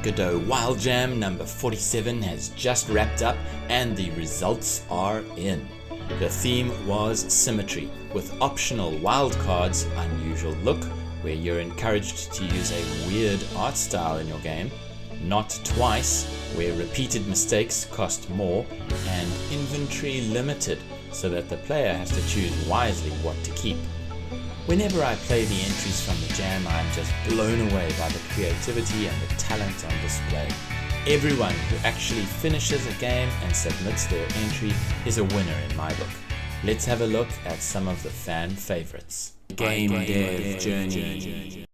Godot Wild Jam number 47 has just wrapped up and the results are in. The theme was Symmetry, with optional wildcards, unusual look, where you're encouraged to use a weird art style in your game, not twice, where repeated mistakes cost more, and inventory limited, so that the player has to choose wisely what to keep. Whenever I play the entries from the jam, I'm just blown away by the creativity and the talent on display. Everyone who actually finishes a game and submits their entry is a winner in my book. Let's have a look at some of the fan favorites. GameDev Journey.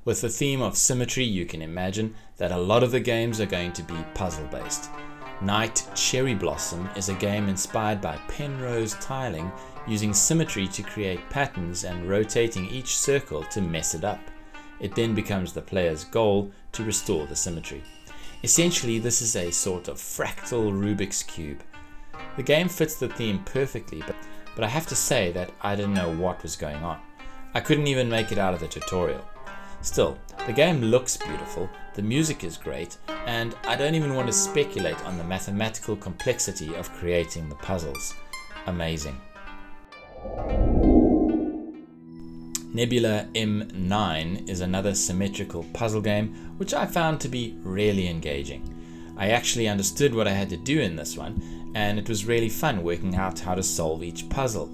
With the theme of Symmetry, you can imagine that a lot of the games are going to be puzzle-based. Night Cherry Blossom is a game inspired by Penrose tiling, using symmetry to create patterns and rotating each circle to mess it up. It then becomes the player's goal to restore the symmetry. Essentially, this is a sort of fractal Rubik's Cube. The game fits the theme perfectly, but I have to say that I didn't know what was going on. I couldn't even make it out of the tutorial. Still, the game looks beautiful, the music is great, and I don't even want to speculate on the mathematical complexity of creating the puzzles. Amazing. Nebula M9 is another symmetrical puzzle game which I found to be really engaging. I actually understood what I had to do in this one, and it was really fun working out how to solve each puzzle.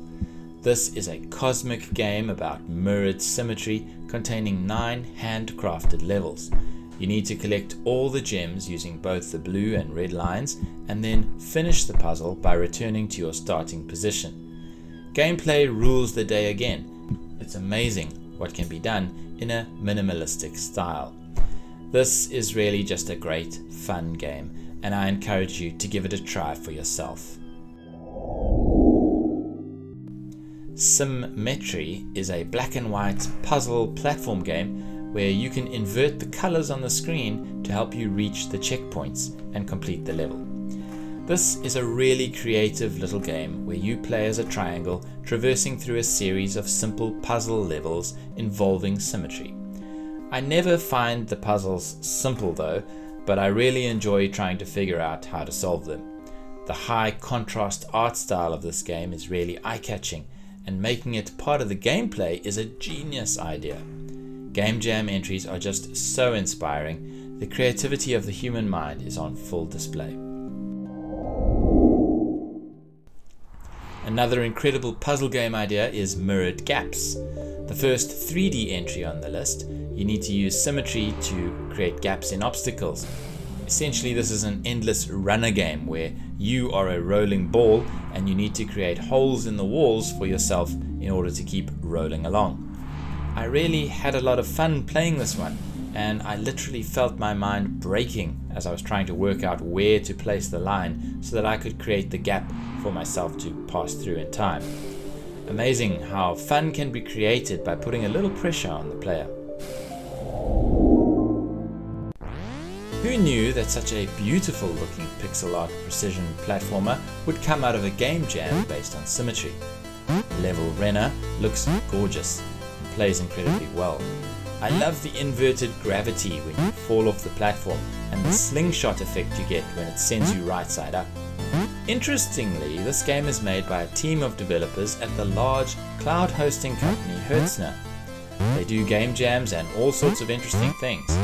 This is a cosmic game about mirrored symmetry containing 9 handcrafted levels. You need to collect all the gems using both the blue and red lines, and then finish the puzzle by returning to your starting position. Gameplay rules the day again. It's amazing what can be done in a minimalistic style. This is really just a great, fun game, and I encourage you to give it a try for yourself. Simmetry is a black and white puzzle platform game where you can invert the colors on the screen to help you reach the checkpoints and complete the level. This is a really creative little game where you play as a triangle traversing through a series of simple puzzle levels involving symmetry. I never find the puzzles simple though, but I really enjoy trying to figure out how to solve them. The high contrast art style of this game is really eye-catching, and making it part of the gameplay is a genius idea. Game Jam entries are just so inspiring. The creativity of the human mind is on full display. Another incredible puzzle game idea is Mirrored Gaps. The first 3D entry on the list, you need to use symmetry to create gaps in obstacles. Essentially, this is an endless runner game where you are a rolling ball and you need to create holes in the walls for yourself in order to keep rolling along. I really had a lot of fun playing this one, and I literally felt my mind breaking as I was trying to work out where to place the line so that I could create the gap for myself to pass through in time. Amazing how fun can be created by putting a little pressure on the player. Who knew that such a beautiful looking pixel art precision platformer would come out of a game jam based on symmetry? Level Renner looks gorgeous and plays incredibly well. I love the inverted gravity when you fall off the platform and the slingshot effect you get when it sends you right side up. Interestingly, this game is made by a team of developers at the large cloud hosting company Hertzner. They do game jams and all sorts of interesting things.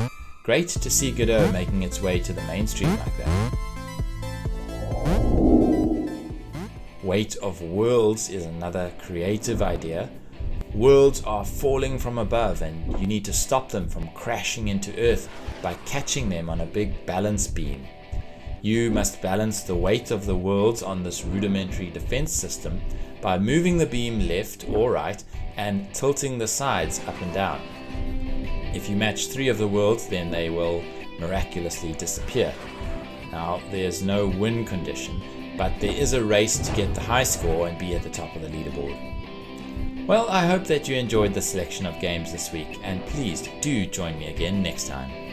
Great to see Godot making its way to the mainstream like that. Weight of Worlds is another creative idea. Worlds are falling from above and you need to stop them from crashing into Earth by catching them on a big balance beam. You must balance the weight of the worlds on this rudimentary defense system by moving the beam left or right and tilting the sides up and down. If you match 3 of the worlds, then they will miraculously disappear. Now, there's no win condition, but there is a race to get the high score and be at the top of the leaderboard. Well, I hope that you enjoyed the selection of games this week, and please do join me again next time.